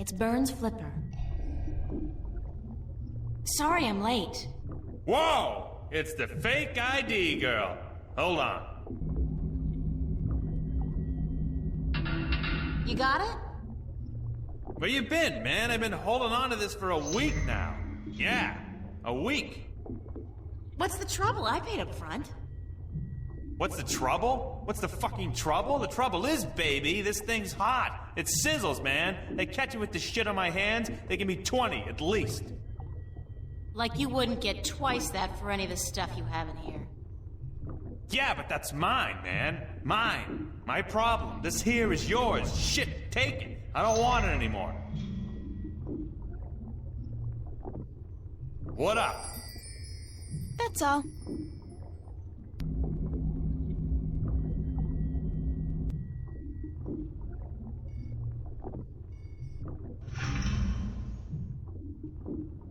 It's Burns' flipper. Sorry I'm late. Whoa! It's the fake ID girl. Hold on. You got it? Where you been, man? I've been holding on to this for a week now. Yeah, a week. What's the trouble? I paid up front. What's the trouble? What's the fucking trouble? The trouble is, baby, this thing's hot. It sizzles, man. They catch me with the shit on my hands, they give me 20 at least. Like you wouldn't get twice that for any of the stuff you have in here. Yeah, but that's mine, man. Mine. My problem. This here is yours. Shit, take it. I don't want it anymore. What up? That's all.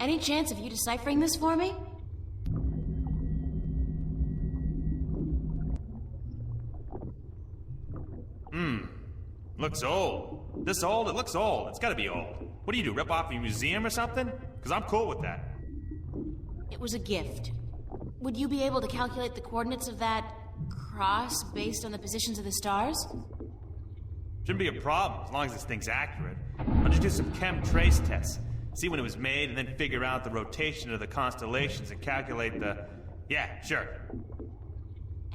Any chance of you deciphering this for me? Looks old. This old? It looks old. It's gotta be old. What do you do, rip off a museum or something? Because I'm cool with that. It was a gift. Would you be able to calculate the coordinates of that cross based on the positions of the stars? Shouldn't be a problem, as long as this thing's accurate. I'll just do some chem trace tests. See when it was made, and then figure out the rotation of the constellations and calculate the... Yeah, sure.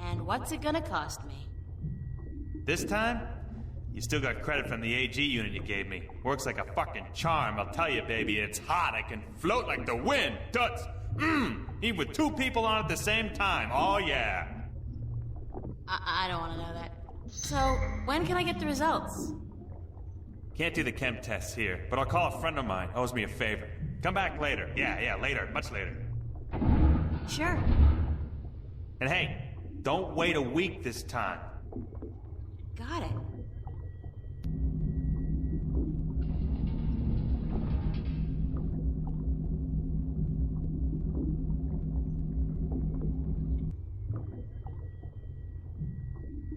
And what's it gonna cost me? This time, you still got credit from the AG unit you gave me. Works like a fucking charm, I'll tell you, baby. It's hot, I can float like the wind. Toots! Even with two people on at the same time. Oh, yeah. I don't want to know that. So, when can I get the results? Can't do the chem tests here, but I'll call a friend of mine. Owes me a favor. Come back later. Yeah, later. Much later. Sure. And hey, don't wait a week this time. Got it.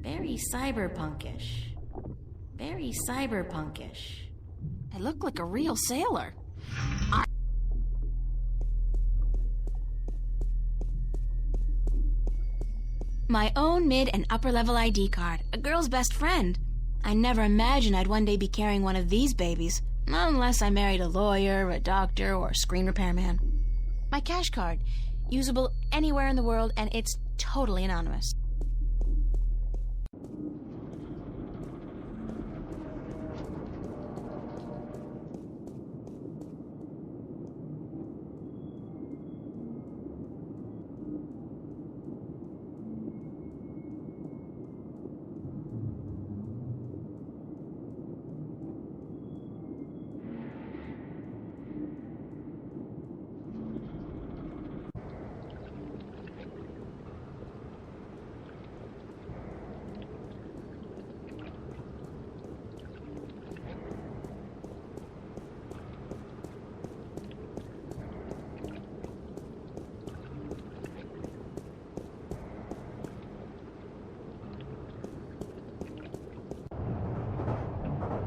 Very cyberpunkish. Very cyberpunkish. I look like a real sailor. My own mid and upper level ID card, a girl's best friend. I never imagined I'd one day be carrying one of these babies, unless I married a lawyer, a doctor, or a screen repairman. My cash card, usable anywhere in the world, and it's totally anonymous.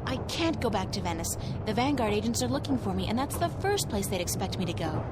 I can't go back to Venice. The Vanguard agents are looking for me, and that's the first place they'd expect me to go.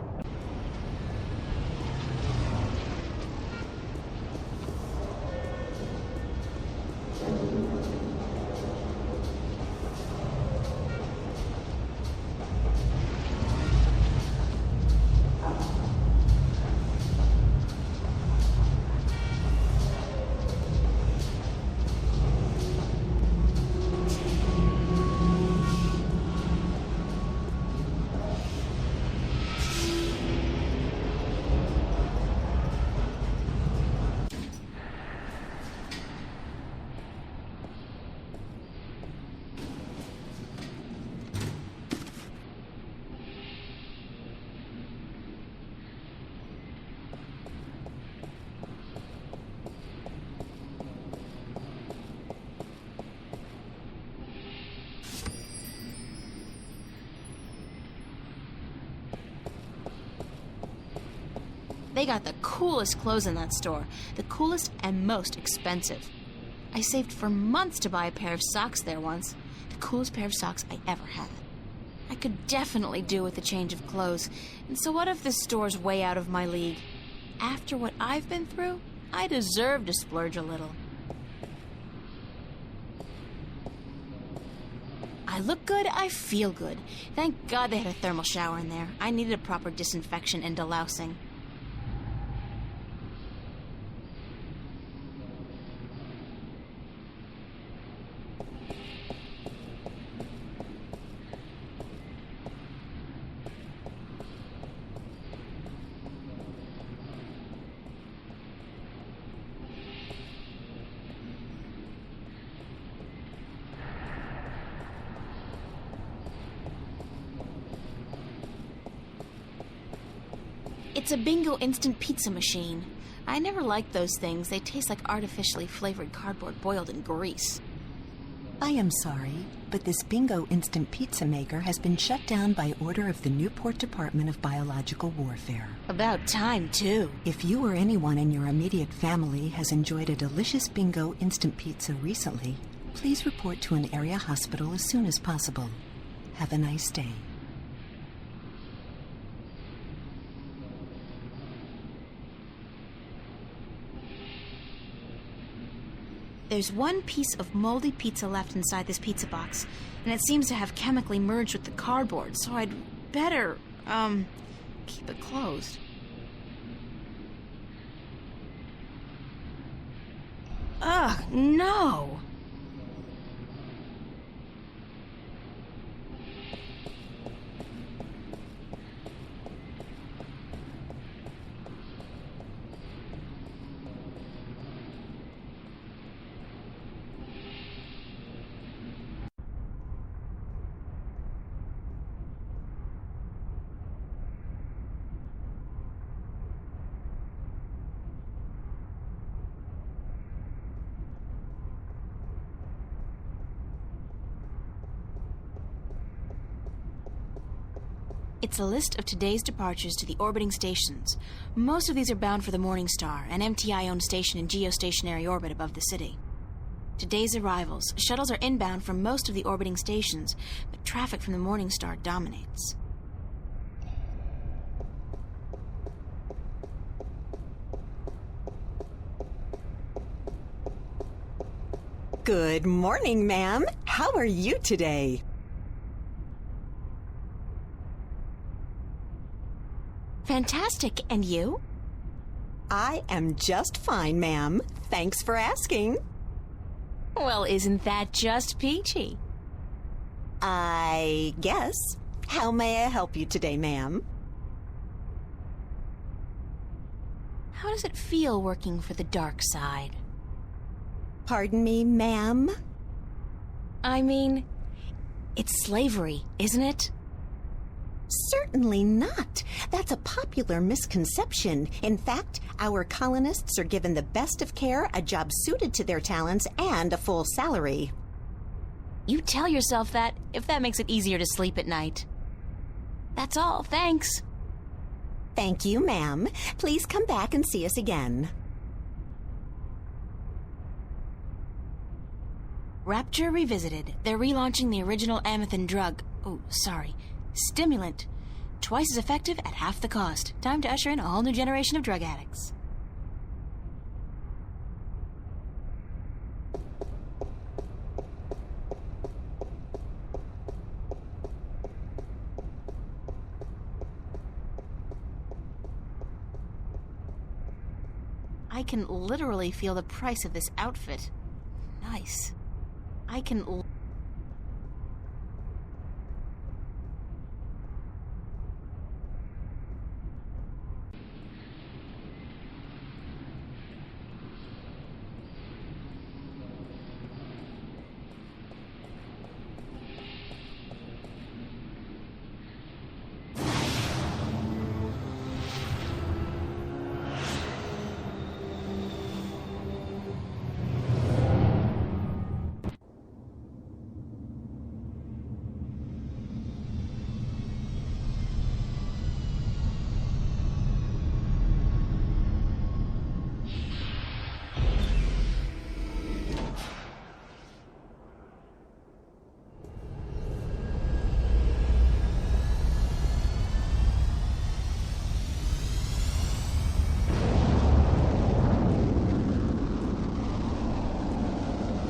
They got the coolest clothes in that store. The coolest and most expensive. I saved for months to buy a pair of socks there once. The coolest pair of socks I ever had. I could definitely do with a change of clothes. And so what if this store's way out of my league? After what I've been through, I deserve to splurge a little. I look good, I feel good. Thank God they had a thermal shower in there. I needed a proper disinfection and delousing. It's a bingo instant pizza machine. I never liked those things. They taste like artificially flavored cardboard boiled in grease. I am sorry, but this bingo instant pizza maker has been shut down by order of the Newport Department of Biological Warfare. About time, too. If you or anyone in your immediate family has enjoyed a delicious bingo instant pizza recently, please report to an area hospital as soon as possible. Have a nice day. There's one piece of moldy pizza left inside this pizza box, and it seems to have chemically merged with the cardboard, so I'd better, keep it closed. Ugh, no! It's a list of today's departures to the orbiting stations. Most of these are bound for the Morningstar, an MTI-owned station in geostationary orbit above the city. Today's arrivals. Shuttles are inbound from most of the orbiting stations, but traffic from the Morningstar dominates. Good morning, ma'am. How are you today? Fantastic, and you? I am just fine, ma'am. Thanks for asking. Well, isn't that just peachy? I guess. How may I help you today, ma'am? How does it feel working for the dark side? Pardon me, ma'am? I mean, it's slavery, isn't it? Certainly not. That's a popular misconception. In fact, our colonists are given the best of care, a job suited to their talents, and a full salary. You tell yourself that if that makes it easier to sleep at night. That's all, thanks. Thank you, ma'am. Please come back and see us again. Rapture Revisited. They're relaunching the original Amethyst drug. Stimulant. Twice as effective at half the cost. Time to usher in a whole new generation of drug addicts. I can literally feel the price of this outfit. Nice. I can...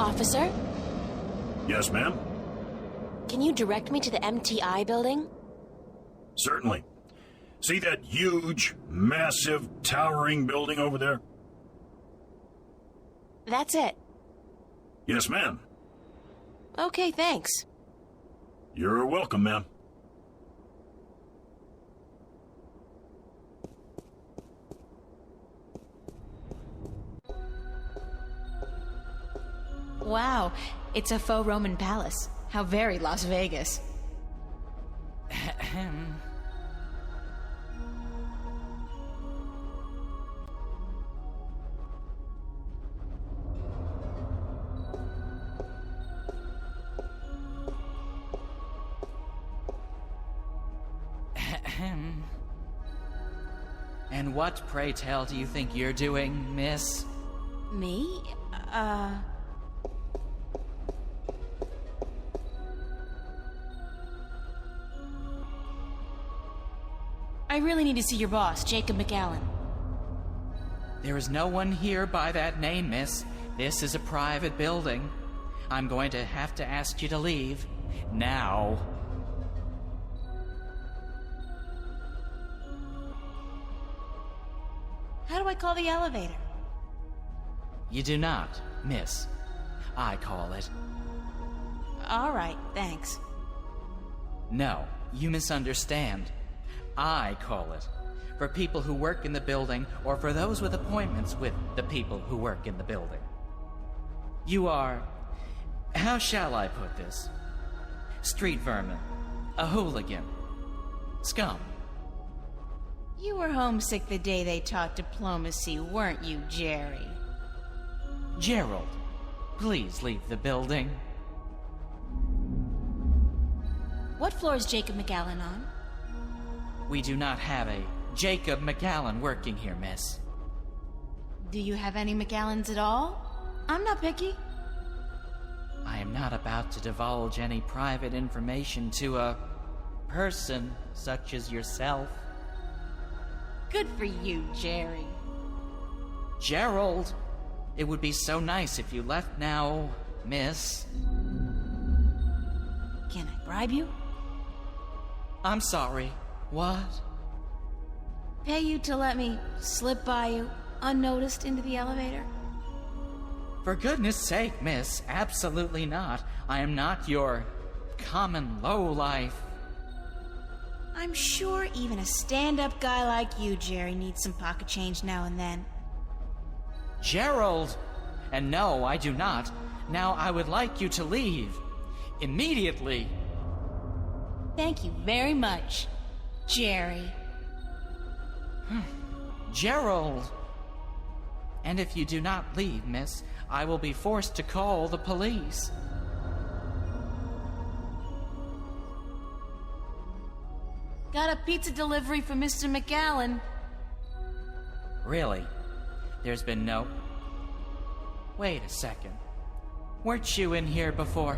Officer, Yes, ma'am? can you direct me to the MTI building? Certainly. See that huge, massive, towering building over there? That's it. Yes, ma'am. Okay, thanks. You're welcome, ma'am. Wow, it's a faux Roman palace. How very Las Vegas. And what, pray tell, do you think you're doing, miss? Me? I really need to see your boss, Jacob McAllen. There is no one here by that name, miss. This is a private building. I'm going to have to ask you to leave. Now. How do I call the elevator? You do not, miss. I call it. All right, thanks. No, you misunderstand. I call it. For people who work in the building, or for those with appointments with the people who work in the building. You are... how shall I put this? Street vermin. A hooligan. Scum. You were homesick the day they taught diplomacy, weren't you, Jerry? Gerald, please leave the building. What floor is Jacob McAllen on? We do not have a Jacob McAllen working here, miss. Do you have any McAllens at all? I'm not picky. I am not about to divulge any private information to a person such as yourself. Good for you, Jerry. Gerald, it would be so nice if you left now, miss. Can I bribe you? I'm sorry. What? Pay you to let me slip by you, unnoticed, into the elevator? For goodness sake, miss, absolutely not. I am not your common lowlife. I'm sure even a stand-up guy like you, Jerry, needs some pocket change now and then. Gerald! And no, I do not. Now I would like you to leave. Immediately. Thank you very much, Jerry. Gerald! And if you do not leave, miss, I will be forced to call the police. Got a pizza delivery for Mr. McAllen. Really? There's been no... Wait a second. Weren't you in here before?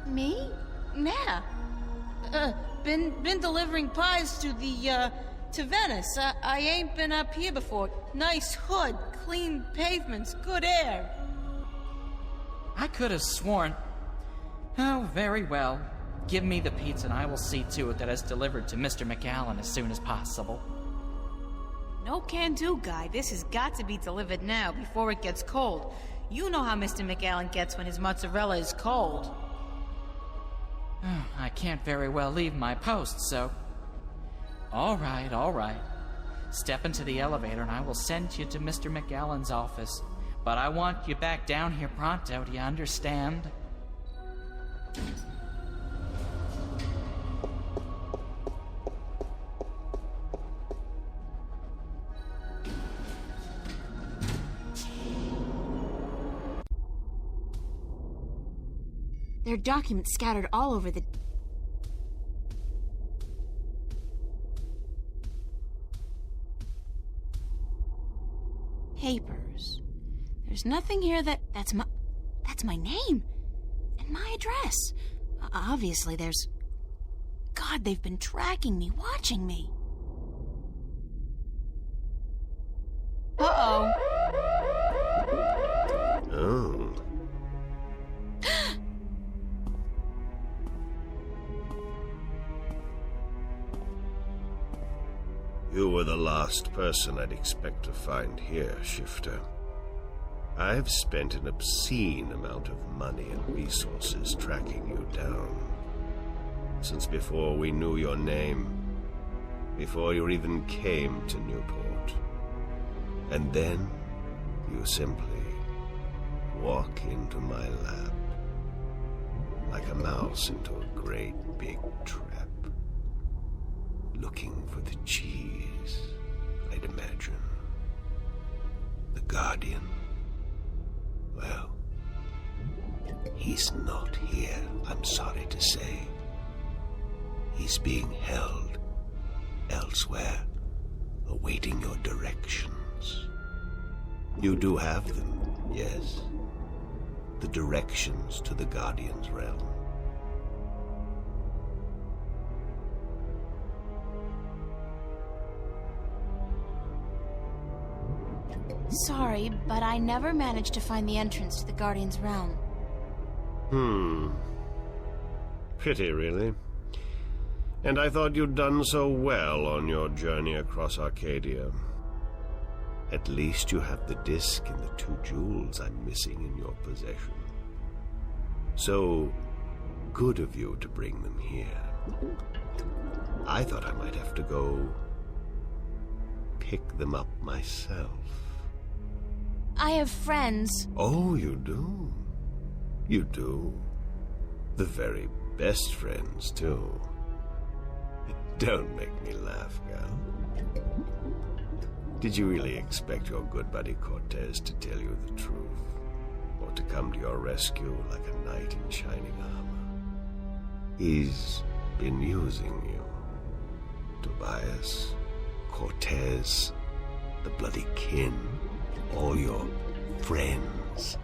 Me? Nah. Been delivering pies to Venice. I ain't been up here before. Nice hood, clean pavements, good air. I could have sworn... Oh, very well. Give me the pizza and I will see to it that it's delivered to Mr. McAllen as soon as possible. No can-do, guy. This has got to be delivered now, before it gets cold. You know how Mr. McAllen gets when his mozzarella is cold. I can't very well leave my post, so... All right. Step into the elevator and I will send you to Mr. McAllen's office. But I want you back down here pronto, do you understand? There are documents scattered all over the... papers. There's nothing here that's my name and my address. Obviously there's... God, they've been tracking me, watching me. Uh-oh. Oh, You were the last person I'd expect to find here, Shifter. I've spent an obscene amount of money and resources tracking you down. Since before we knew your name, before you even came to Newport. And then you simply walk into my lap, like a mouse into a great big trap, looking for the cheese, I'd imagine. The Guardian. Well, he's not here, I'm sorry to say. He's being held elsewhere, awaiting your directions. You do have them, yes. The directions to the Guardian's realm. Sorry, but I never managed to find the entrance to the Guardian's realm. Pity, really. And I thought you'd done so well on your journey across Arcadia. At least you have the disc and the 2 jewels I'm missing in your possession. So good of you to bring them here. I thought I might have to go pick them up myself. I have friends. Oh, you do? You do? The very best friends, too. Don't make me laugh, gal. Did you really expect your good buddy Cortez to tell you the truth? Or to come to your rescue like a knight in shining armor? He's been using you. Tobias, Cortez, the bloody kin, all your friends.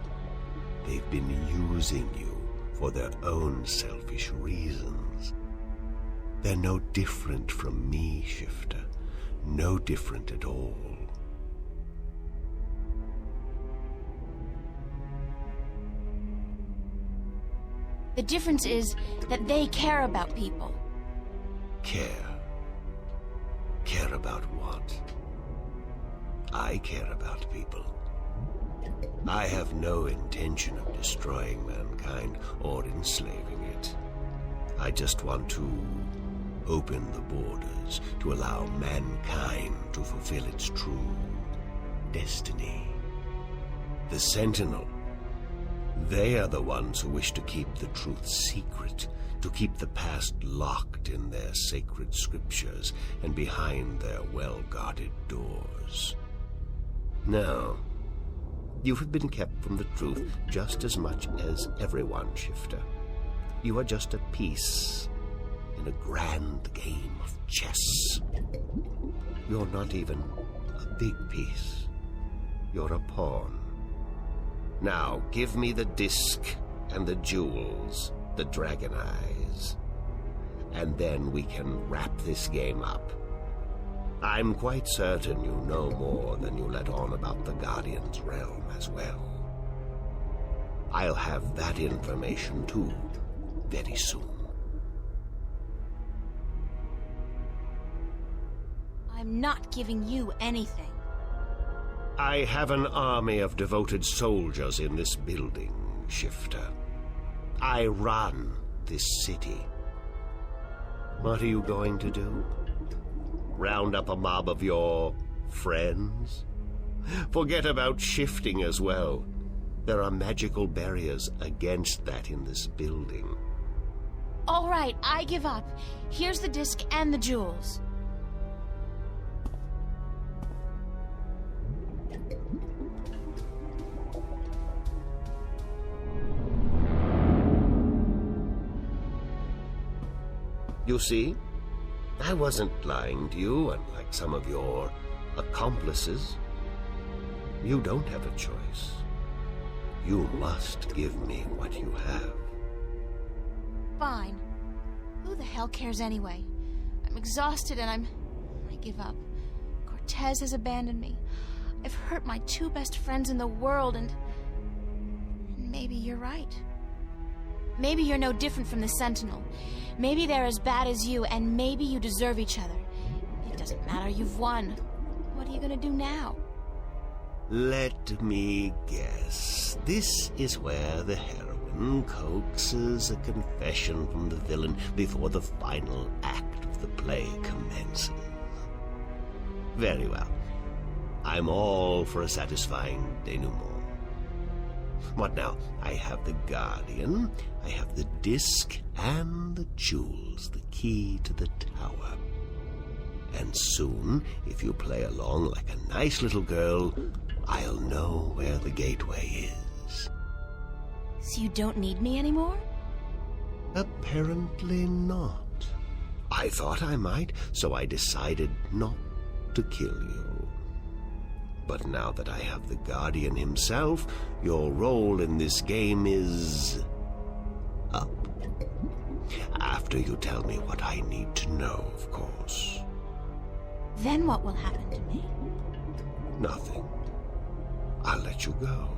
They've been using you for their own selfish reasons. They're no different from me, Shifter. No different at all. The difference is that they care about people. Care? Care about what? I care about people. I have no intention of destroying mankind or enslaving it. I just want to open the borders to allow mankind to fulfill its true destiny. The Sentinel, they are the ones who wish to keep the truth secret, to keep the past locked in their sacred scriptures and behind their well-guarded doors. Now, you have been kept from the truth just as much as everyone, Shifter. You are just a piece in a grand game of chess. You're not even a big piece. You're a pawn. Now, give me the disc and the jewels, the dragon eyes, and then we can wrap this game up. I'm quite certain you know more than you let on about the Guardian's realm as well. I'll have that information too, very soon. I'm not giving you anything. I have an army of devoted soldiers in this building, Shifter. I run this city. What are you going to do? Round up a mob of your friends? Forget about shifting as well. There are magical barriers against that in this building. All right, I give up. Here's the disc and the jewels. You see, I wasn't lying to you, unlike some of your accomplices. You don't have a choice. You must give me what you have. Fine. Who the hell cares anyway? I'm exhausted and I give up. Cortez has abandoned me. I've hurt my 2 best friends in the world and maybe you're right. Maybe you're no different from the Sentinel. Maybe they're as bad as you, and maybe you deserve each other. It Doesn't matter, you've won. What are you gonna do now? Let me guess. This is where the heroine coaxes a confession from the villain before the final act of the play commences. Very well. I'm all for a satisfying denouement. What now? I have the Guardian, I have the disc, and the jewels, the key to the tower. And soon, if you play along like a nice little girl, I'll know where the gateway is. So you don't need me anymore? Apparently not. I thought I might, so I decided not to kill you. But now that I have the Guardian himself, your role in this game is up. After you tell me what I need to know, of course. Then what will happen to me? Nothing. I'll let you go.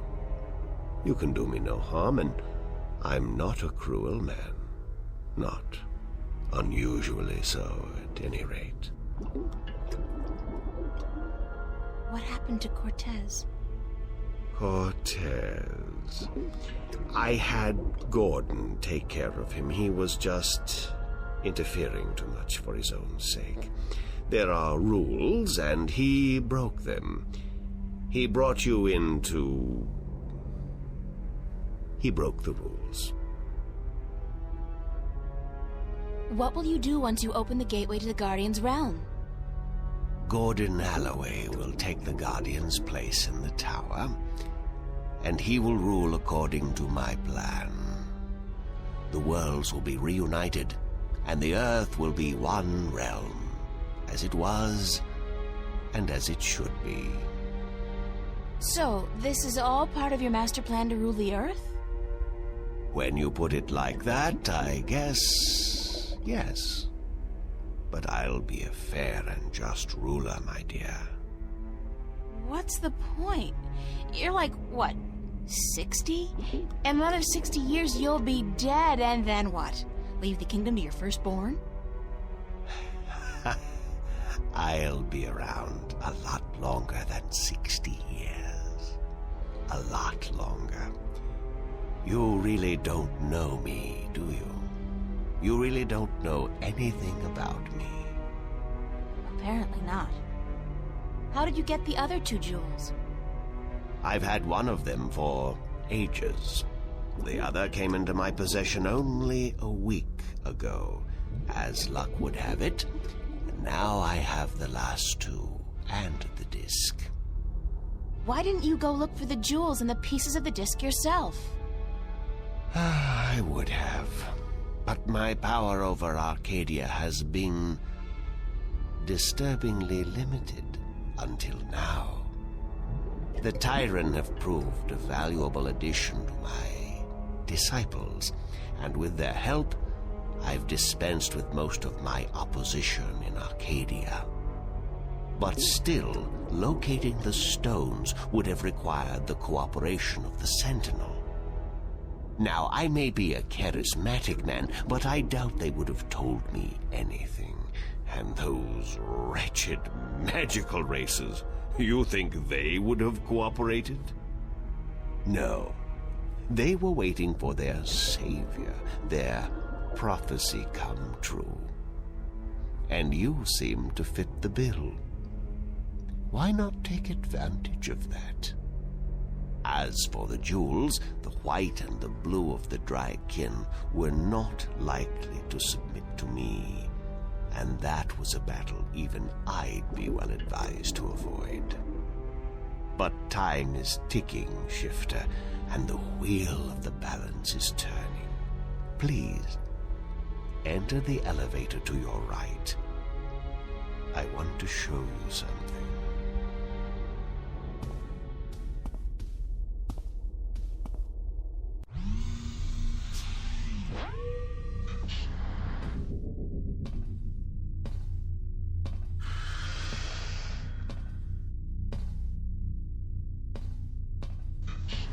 You can do me no harm, and I'm not a cruel man. Not unusually so, at any rate. What happened to Cortez? Cortez. I had Gordon take care of him. He was just interfering too much for his own sake. There are rules, and he broke them. He brought you into... He broke the rules. What will you do once you open the gateway to the Guardian's realm? Gordon Alloway will take the Guardian's place in the tower, and he will rule according to my plan. The worlds will be reunited, and the Earth will be one realm, as it was, and as it should be. So, this is all part of your master plan to rule the Earth? When you put it like that, I guess, yes. But I'll be a fair and just ruler, my dear. What's the point? You're like, what, 60? In another 60 years you'll be dead, and then what? Leave the kingdom to your firstborn? I'll be around a lot longer than 60 years. A lot longer. You really don't know me, do you? You really don't know anything about me. Apparently not. How did you get the other 2 jewels? I've had one of them for ages. The other came into my possession only a week ago, as luck would have it. And now I have the last 2 and the disc. Why didn't you go look for the jewels and the pieces of the disc yourself? I would have. But my power over Arcadia has been disturbingly limited until now. The Tyrant have proved a valuable addition to my disciples, and with their help, I've dispensed with most of my opposition in Arcadia. But still, locating the stones would have required the cooperation of the Sentinel. Now, I may be a charismatic man, but I doubt they would have told me anything. And those wretched magical races, you think they would have cooperated? No. They were waiting for their savior, their prophecy come true. And you seem to fit the bill. Why not take advantage of that? As for the jewels, the white and the blue of the Drykin were not likely to submit to me, and that was a battle even I'd be well advised to avoid. But time is ticking, Shifter, and the wheel of the balance is turning. Please, enter the elevator to your right. I want to show you something.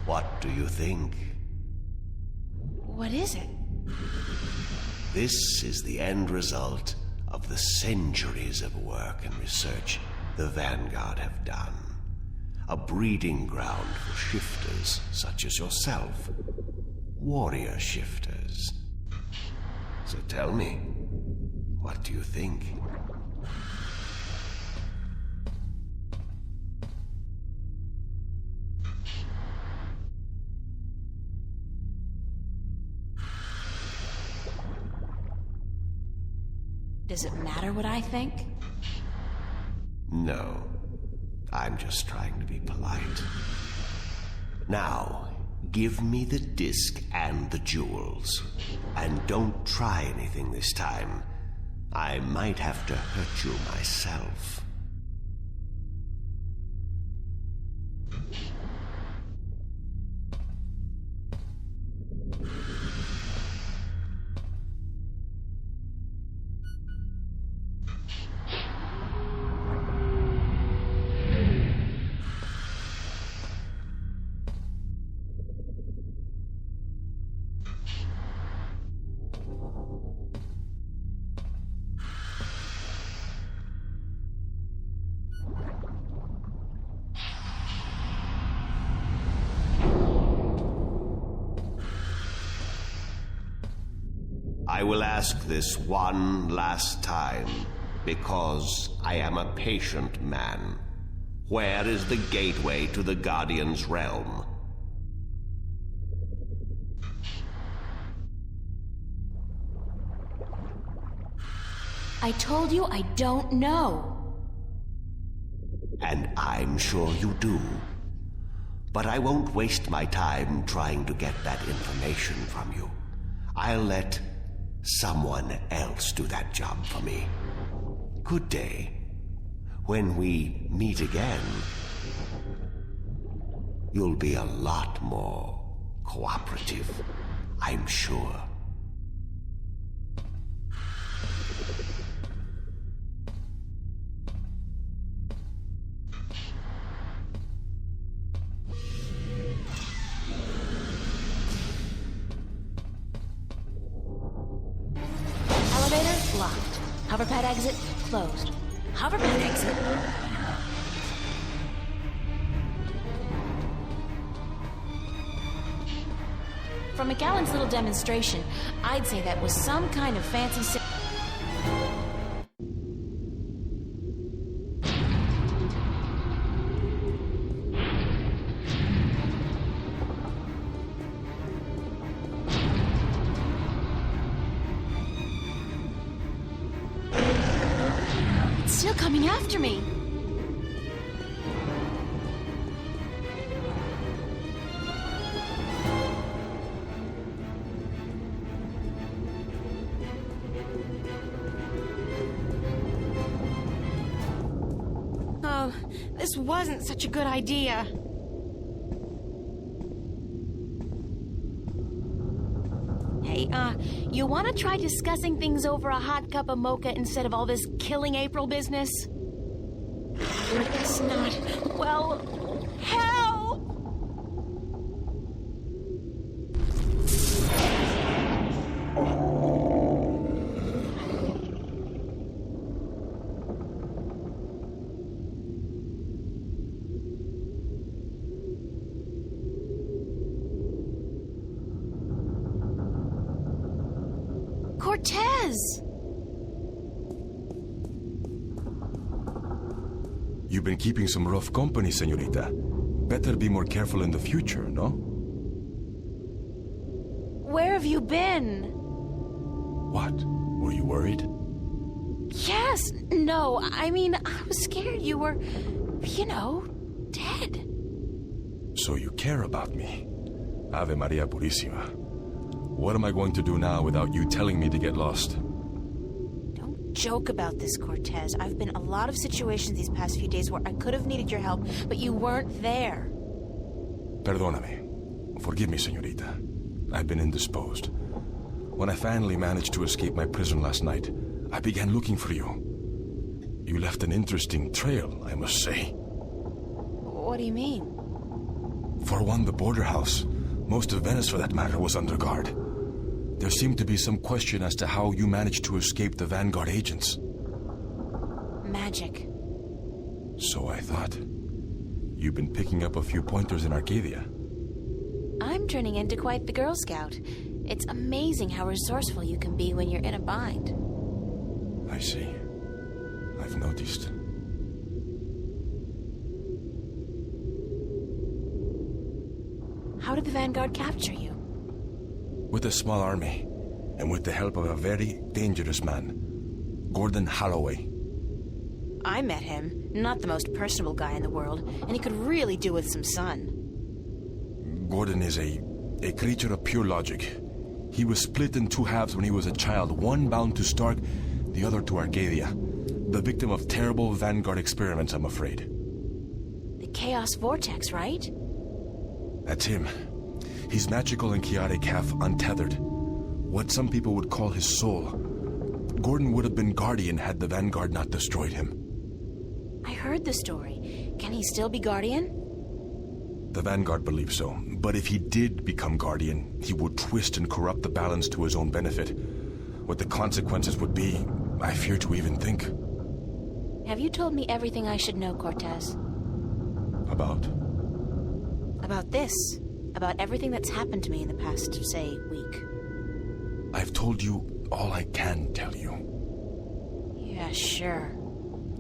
What do you think? What is it? This is the end result of the centuries of work and research the Vanguard have done. A breeding ground for shifters such as yourself. Warrior shifters. So tell me, what do you think? Does it matter what I think? No. I'm just trying to be polite. Now, give me the disc and the jewels. And don't try anything this time. I might have to hurt you myself. I will ask this one last time, because I am a patient man. Where is the gateway to the Guardian's realm? I told you I don't know. And I'm sure you do. But I won't waste my time trying to get that information from you. I'll let someone else do that job for me. Good day. When we meet again, you'll be a lot more cooperative, I'm sure. Elevator locked. Hoverpad exit closed. Hoverpad exit. From McAllen's little demonstration, I'd say that was some kind of fancy. It's still coming after me. Oh, this wasn't such a good idea. Hey, you want to try discussing things over a hot cup of mocha instead of all this killing April business? I guess not. Well, help! Cortez! You've been keeping some rough company, señorita. Better be more careful in the future, no? Where have you been? What? Were you worried? Yes. No, I mean, I was scared you were, dead. So you care about me. Ave Maria Purísima. What am I going to do now without you telling me to get lost? Don't joke about this, Cortez. I've been in a lot of situations these past few days where I could have needed your help, but you weren't there. Perdóname. Forgive me, señorita. I've been indisposed. When I finally managed to escape my prison last night, I began looking for you. You left an interesting trail, I must say. What do you mean? For one, the border house, most of Venice for that matter, was under guard. There seemed to be some question as to how you managed to escape the Vanguard agents. Magic. So I thought. You've been picking up a few pointers in Arcadia. I'm turning into quite the Girl Scout. It's amazing how resourceful you can be when you're in a bind. I see. I've noticed. How did the Vanguard capture you? With a small army, and with the help of a very dangerous man, Gordon Holloway. I met him. Not the most personable guy in the world, and he could really do with some sun. Gordon is a creature of pure logic. He was split in two halves when he was a child, one bound to Stark, the other to Arcadia. The victim of terrible Vanguard experiments, I'm afraid. The Chaos Vortex, right? That's him. He's magical and chaotic, half untethered. What some people would call his soul. Gordon would have been Guardian had the Vanguard not destroyed him. I heard the story. Can he still be Guardian? The Vanguard believes so, but if he did become Guardian, he would twist and corrupt the balance to his own benefit. What the consequences would be, I fear to even think. Have you told me everything I should know, Cortez? About? About this. About everything that's happened to me in the past, say, week. I've told you all I can tell you. Yeah, sure.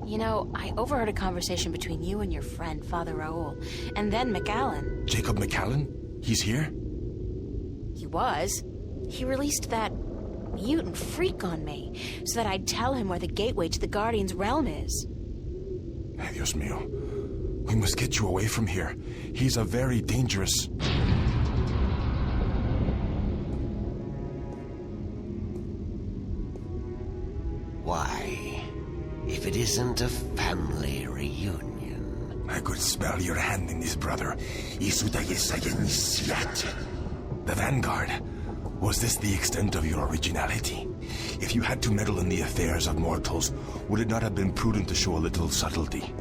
You know, I overheard a conversation between you and your friend, Father Raoul, and then McAllen. Jacob McAllen? He's here? He was. He released that mutant freak on me, so that I'd tell him where the gateway to the Guardian's realm is. Ay, Dios mío. We must get you away from here. He's a very dangerous... Why, if it isn't a family reunion. I could smell your hand in this, brother. The Vanguard. Was this the extent of your originality? If you had to meddle in the affairs of mortals, would it not have been prudent to show a little subtlety?